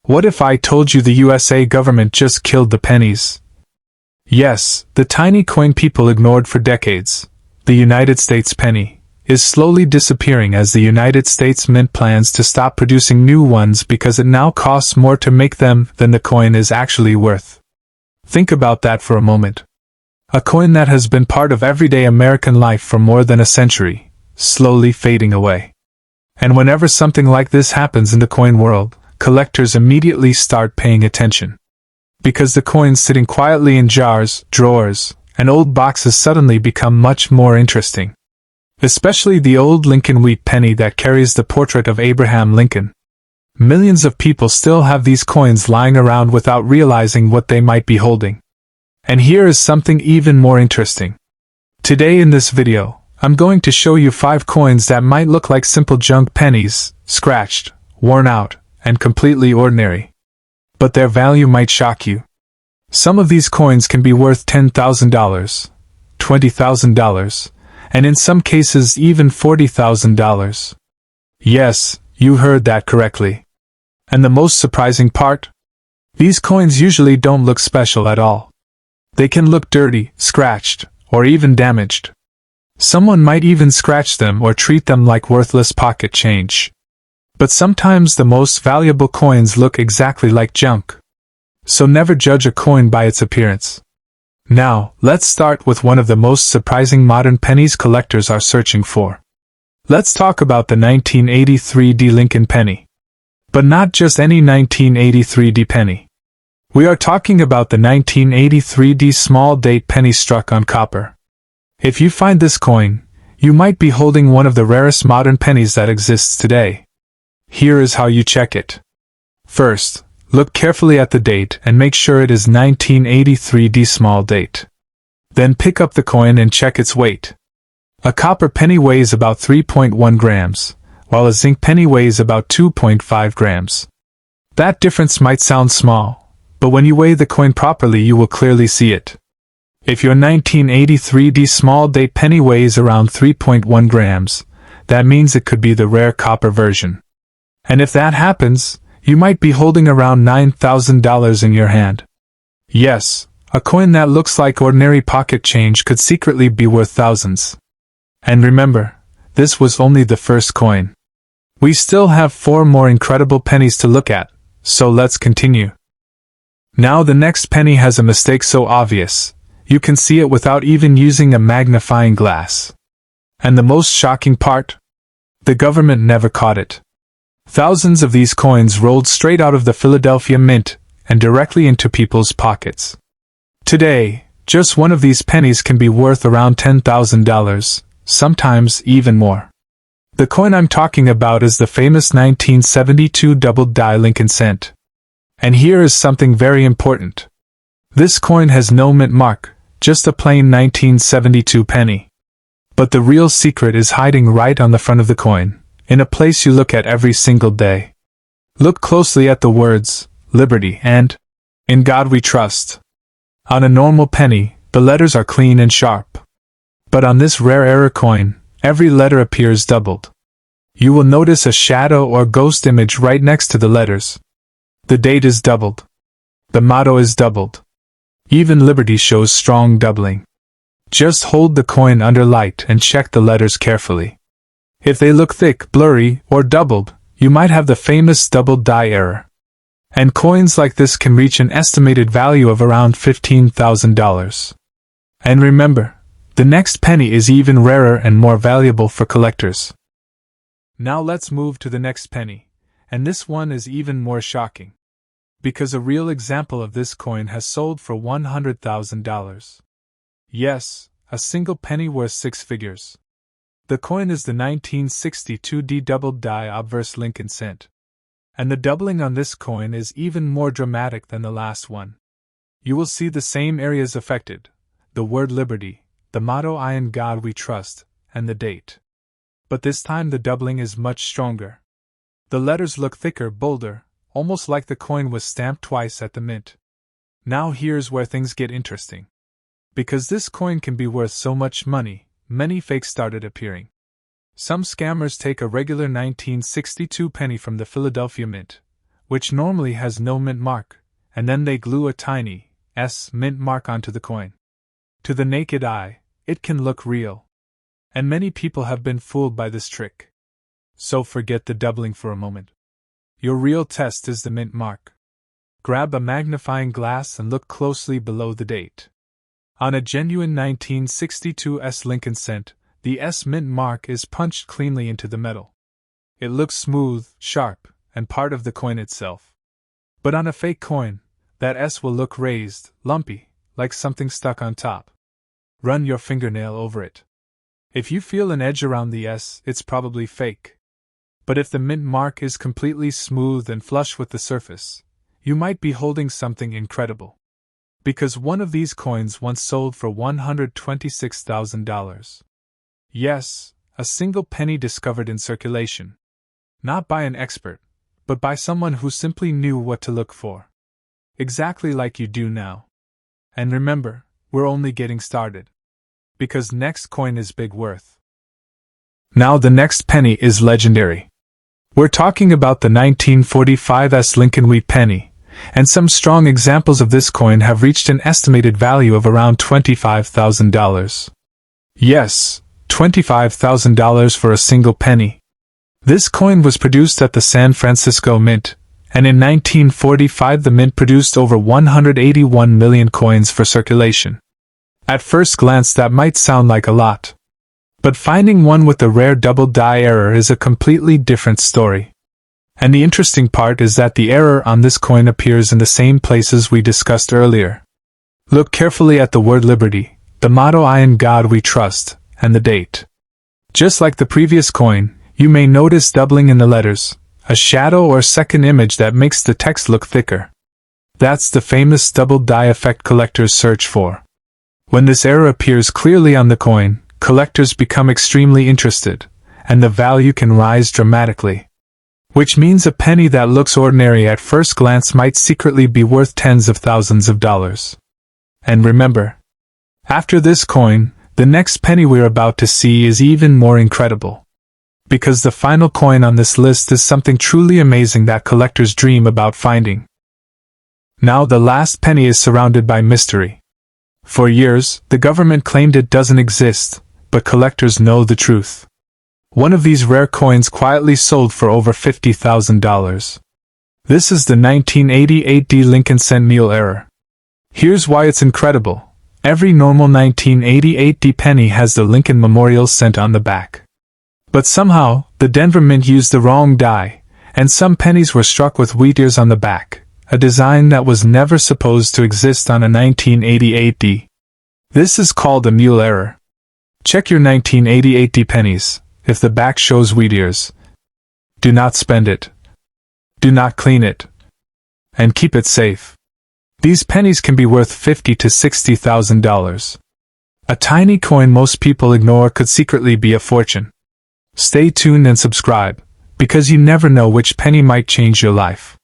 What if I told you the USA government just killed the pennies? Yes, the tiny coin people ignored for decades, the United States penny, is slowly disappearing as the United States Mint plans to stop producing new ones because it now costs more to make them than the coin is actually worth. Think about that for a moment. A coin that has been part of everyday American life for more than a century, slowly fading away. And whenever something like this happens in the coin world, collectors immediately start paying attention. Because the coins sitting quietly in jars, drawers, and old boxes suddenly become much more interesting. Especially the old Lincoln wheat penny that carries the portrait of Abraham Lincoln. Millions of people still have these coins lying around without realizing what they might be holding. And here is something even more interesting. Today in this video, I'm going to show you 5 coins that might look like simple junk pennies, scratched, worn out, and completely ordinary. But their value might shock you. Some of these coins can be worth $10,000, $20,000, and in some cases even $40,000. Yes, you heard that correctly. And the most surprising part? These coins usually don't look special at all. They can look dirty, scratched, or even damaged. Someone might even scratch them or treat them like worthless pocket change. But sometimes the most valuable coins look exactly like junk. So never judge a coin by its appearance. Now, let's start with one of the most surprising modern pennies collectors are searching for. Let's talk about the 1983 D Lincoln penny. But not just any 1983 D penny. We are talking about the 1983 D small date penny struck on copper. If you find this coin, you might be holding one of the rarest modern pennies that exists today. Here is how you check it. First, look carefully at the date and make sure it is 1983 D small date. Then pick up the coin and check its weight. A copper penny weighs about 3.1 grams, while a zinc penny weighs about 2.5 grams. That difference might sound small, but when you weigh the coin properly you will clearly see it. If your 1983 D small date penny weighs around 3.1 grams, that means it could be the rare copper version. And if that happens, you might be holding around $9,000 in your hand. Yes, a coin that looks like ordinary pocket change could secretly be worth thousands. And remember, this was only the first coin. We still have 4 more incredible pennies to look at, so let's continue. Now the next penny has a mistake so obvious, you can see it without even using a magnifying glass. And the most shocking part? The government never caught it. Thousands of these coins rolled straight out of the Philadelphia Mint and directly into people's pockets. Today, just one of these pennies can be worth around $10,000, sometimes even more. The coin I'm talking about is the famous 1972 double-die Lincoln cent. And here is something very important. This coin has no mint mark, just a plain 1972 penny. But the real secret is hiding right on the front of the coin, in a place you look at every single day. Look closely at the words, Liberty and In God We Trust. On a normal penny, the letters are clean and sharp. But on this rare error coin, every letter appears doubled. You will notice a shadow or ghost image right next to the letters. The date is doubled. The motto is doubled. Even Liberty shows strong doubling. Just hold the coin under light and check the letters carefully. If they look thick, blurry, or doubled, you might have the famous double die error. And coins like this can reach an estimated value of around $15,000. And remember, the next penny is even rarer and more valuable for collectors. Now let's move to the next penny, and this one is even more shocking. Because a real example of this coin has sold for $100,000. Yes, a single penny worth 6 figures. The coin is the 1962 D double-die obverse Lincoln cent. And the doubling on this coin is even more dramatic than the last one. You will see the same areas affected, the word Liberty, the motto I in God We Trust, and the date. But this time the doubling is much stronger. The letters look thicker, bolder, almost like the coin was stamped twice at the mint. Now here's where things get interesting. Because this coin can be worth so much money, many fakes started appearing. Some scammers take a regular 1962 penny from the Philadelphia Mint, which normally has no mint mark, and then they glue a tiny S mint mark onto the coin. To the naked eye, it can look real. And many people have been fooled by this trick. So forget the doubling for a moment. Your real test is the mint mark. Grab a magnifying glass and look closely below the date. On a genuine 1962 S Lincoln cent, the S mint mark is punched cleanly into the metal. It looks smooth, sharp, and part of the coin itself. But on a fake coin, that S will look raised, lumpy, like something stuck on top. Run your fingernail over it. If you feel an edge around the S, it's probably fake. But if the mint mark is completely smooth and flush with the surface, you might be holding something incredible. Because one of these coins once sold for $126,000. Yes, a single penny discovered in circulation. Not by an expert, but by someone who simply knew what to look for. Exactly like you do now. And remember, we're only getting started. Because next coin is big worth. Now the next penny is legendary. We're talking about the 1945 S Lincoln wheat penny, and some strong examples of this coin have reached an estimated value of around $25,000. Yes, $25,000 for a single penny. This coin was produced at the San Francisco Mint, and in 1945 the Mint produced over 181 million coins for circulation. At first glance that might sound like a lot. But finding one with a rare double die error is a completely different story. And the interesting part is that the error on this coin appears in the same places we discussed earlier. Look carefully at the word liberty, the motto I in God we trust, and the date. Just like the previous coin, you may notice doubling in the letters, a shadow or second image that makes the text look thicker. That's the famous double die effect collectors search for. When this error appears clearly on the coin, collectors become extremely interested, and the value can rise dramatically. Which means a penny that looks ordinary at first glance might secretly be worth tens of thousands of dollars. And remember, after this coin, the next penny we're about to see is even more incredible. Because the final coin on this list is something truly amazing that collectors dream about finding. Now the last penny is surrounded by mystery. For years, the government claimed it doesn't exist, but collectors know the truth. One of these rare coins quietly sold for over $50,000. This is the 1988 D Lincoln cent mule error. Here's why it's incredible. Every normal 1988 D penny has the Lincoln Memorial cent on the back. But somehow, the Denver Mint used the wrong die, and some pennies were struck with wheat ears on the back, a design that was never supposed to exist on a 1988 D. This is called a mule error. Check your 1988 D pennies. If the back shows wheat ears, do not spend it. Do not clean it. And keep it safe. These pennies can be worth $50,000 to $60,000. A tiny coin most people ignore could secretly be a fortune. Stay tuned and subscribe, because you never know which penny might change your life.